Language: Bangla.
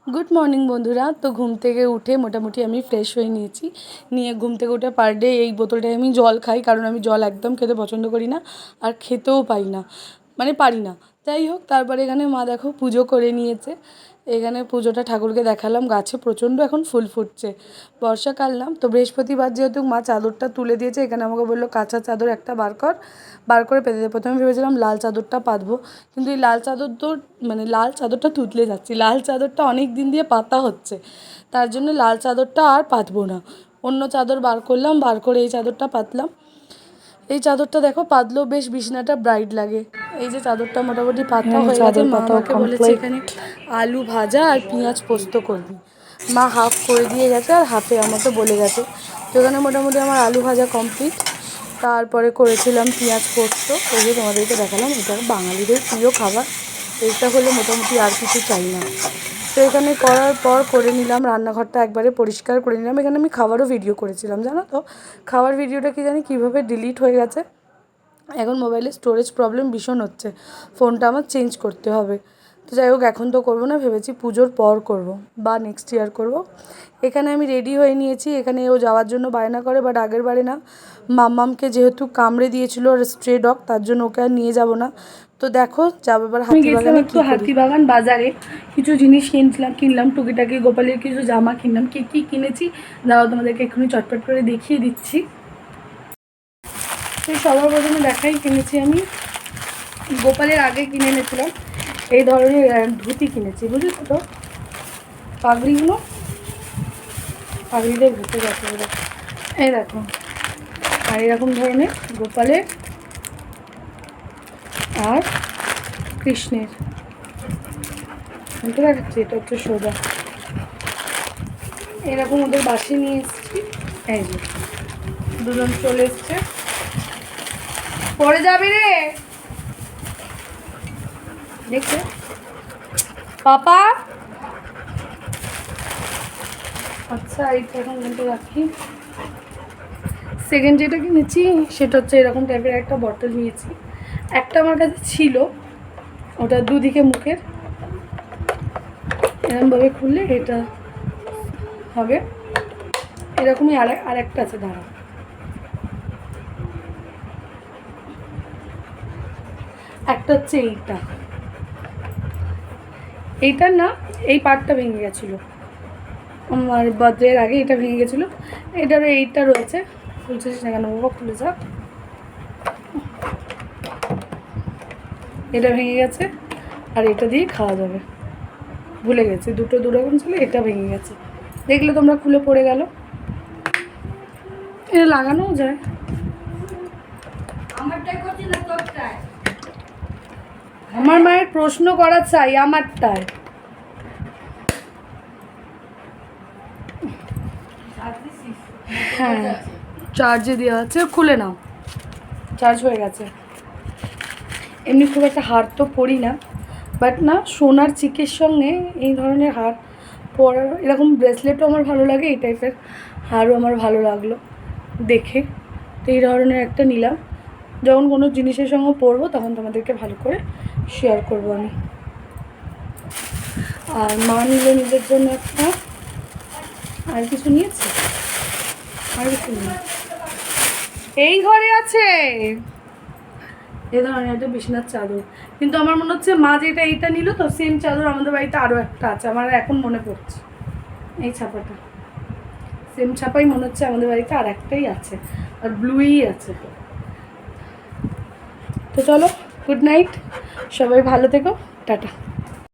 গুড মর্নিং বন্ধুরা। তো ঘুম থেকে উঠে মোটামুটি আমি ফ্রেশ হয়ে নিয়েছি। নিয়ে ঘুম থেকে উঠে পার ডে এই বোতলটায় আমি জল খাই, কারণ আমি জল একদম খেতে পছন্দ করি না আর খেতেও পাই না, মানে পারি না। যাই হোক, তারপরে এখানে মা দেখো পুজো করে নিয়েছে। এখানে পুজোটা ঠাকুরকে দেখালাম। গাছে প্রচণ্ড এখন ফুল ফুটছে, বর্ষাকাল না তো। বৃহস্পতিবার যেহেতু মা চাদরটা তুলে দিয়েছে, এখানে আমাকে বললো কাঁচা চাদর একটা বার করে পেতে দেবে। প্রথমে ভেবেছিলাম লাল চাদরটা পাতবো, কিন্তু এই লাল চাদর তো মানে লাল চাদরটা তুতলে যাচ্ছি, লাল চাদরটা অনেক দিন দিয়ে পাতা হচ্ছে, তার জন্য লাল চাদরটা আর পাতবো না। অন্য চাদর বার করলাম, বার করে এই চাদরটা পাতলাম। এই চাদরটা দেখো পাতলেও বেশ বিছানাটা ব্রাইট লাগে। এই যে চাদরটা মোটামুটি পাতা হয়ে গেছে। মা আমাকে বলেছে এখানে আলু ভাজা আর পেঁয়াজ পোস্ত করবি। মা হাফ করে দিয়ে গেছে আর হাফে আমাকে বলে গেছে। তো এখানে মোটামুটি আমার আলু ভাজা কমপ্লিট। তারপরে করেছিলাম পেঁয়াজ পোস্ত, ওই যে তোমাদেরকে দেখালাম। এটা বাঙালিদের প্রিয় খাবার, এইটা হলে মোটামুটি আর কিছু চাই না। তো এখানে করার পর করে নিলাম রান্নাঘরটা একবারে পরিষ্কার করে নিলাম। এখানে আমি খাবারও ভিডিও করেছিলাম, জানো তো। খাবার ভিডিওটা কি জানি কীভাবে ডিলিট হয়ে গেছে। এখন মোবাইলে স্টোরেজ প্রবলেম ভীষণ হচ্ছে, ফোনটা আমার চেঞ্জ করতে হবে। তো যাই হোক, এখন তো করবো না, ভেবেছি পুজোর পর করব বা নেক্সট ইয়ার করব। এখানে আমি রেডি হয়ে নিয়েছি। এখানে ও যাওয়ার জন্য বায়না করে, বাট আগের বারে না মাম্মামকে যেহেতু কামড়ে দিয়েছিল আর স্ট্রে ডগ, তার জন্য ওকে আর নিয়ে যাব না। তো দেখো যাবো এবার হাতিবাগানে। একটু হাতিবাগান বাজারে কিছু জিনিস কিনলাম টুকিটাকি, গোপালের কিছু জামা কিনলাম। কী কিনেছি দাও তোমাদেরকে এক্ষুনি চটপট করে দেখিয়ে দিচ্ছি। তো সবার প্রথমে কিনেছি আমি গোপালের আগে কিনে এনেছিলাম এই ধরনের ধুতি কিনেছি, বুঝেছো তো। পাগড়িগুলো পাগড়িদের ঘুরতে গেছে বলে এই দেখো। আর এরকম ধরনের গোপালের আর কৃষ্ণের বুঝতে দেখাচ্ছি। এটা হচ্ছে সোজা, এরকম ওদের বাসি নিয়ে এসেছি। এই যে দুজন চলে এসছে। পরে যাবি রে দেখছে পাপা। আচ্ছা এইটা এখন বলতে রাখি। সেকেন্ড যেটা কিনেছি সেটা হচ্ছে এরকম টাইপের একটা বটল নিয়েছি। একটা আমার কাছে ছিল, ওটা দুদিকে মুখের এরকমভাবে খুললে এটা হবে। এরকমই আর একটা আছে, দাঁড়া। একটা হচ্ছে এইটার না এই পার্টটা ভেঙে গেছিলো আমার বার্থডের আগে, এটা ভেঙে গেছিলো। এটারও এইটা রয়েছে, খুলছিস না কেন বাবা, খুলে যাক। এটা ভেঙে গেছে আর এটা দিয়ে খাওয়া যাবে, ভুলে গেছি। দুটো দুরকম ছিল, এটা ভেঙে গেছে। দেখলে তোমরা, খুলে পড়ে গেল। এটা লাগানোও যায়। আমার মায়ের প্রশ্ন করা চাই আমারটায়। হ্যাঁ চার্জে দেওয়া আছে, খুলে নাও। চার্জ হয়ে গেছে। এমনি খুব একটা হার তো পরি না, বাট না সোনার চিকের সঙ্গে এই ধরনের হার পরার, এরকম ব্রেসলেটও আমার ভালো লাগে, এই টাইপের হারও আমার ভালো লাগলো দেখে। তো এই ধরনের একটা নিলাম, যখন কোনো জিনিসের সঙ্গে পরবো তখন তোমাদেরকে ভালো করে শেয়ার করবো আমি। আর মা নিল নিজের জন্য একটা, আর কিছু নিয়েছে, আর কিছু নিয়ে এই ঘরে আছে এই ধরনের একটা বিছানার চাদর। কিন্তু আমার মনে হচ্ছে মা যেটা এইটা নিল তো সেম চাদর আমাদের বাড়িতে আরও একটা আছে, আমার এখন মনে পড়ছে। এই ছাপাটা সেম ছাপাই মনে হচ্ছে আমাদের বাড়িতে আর একটাই আছে, আর ব্লুই আছে। তো চলো, গুড নাইট, সবাই ভালো থেকো, টাটা।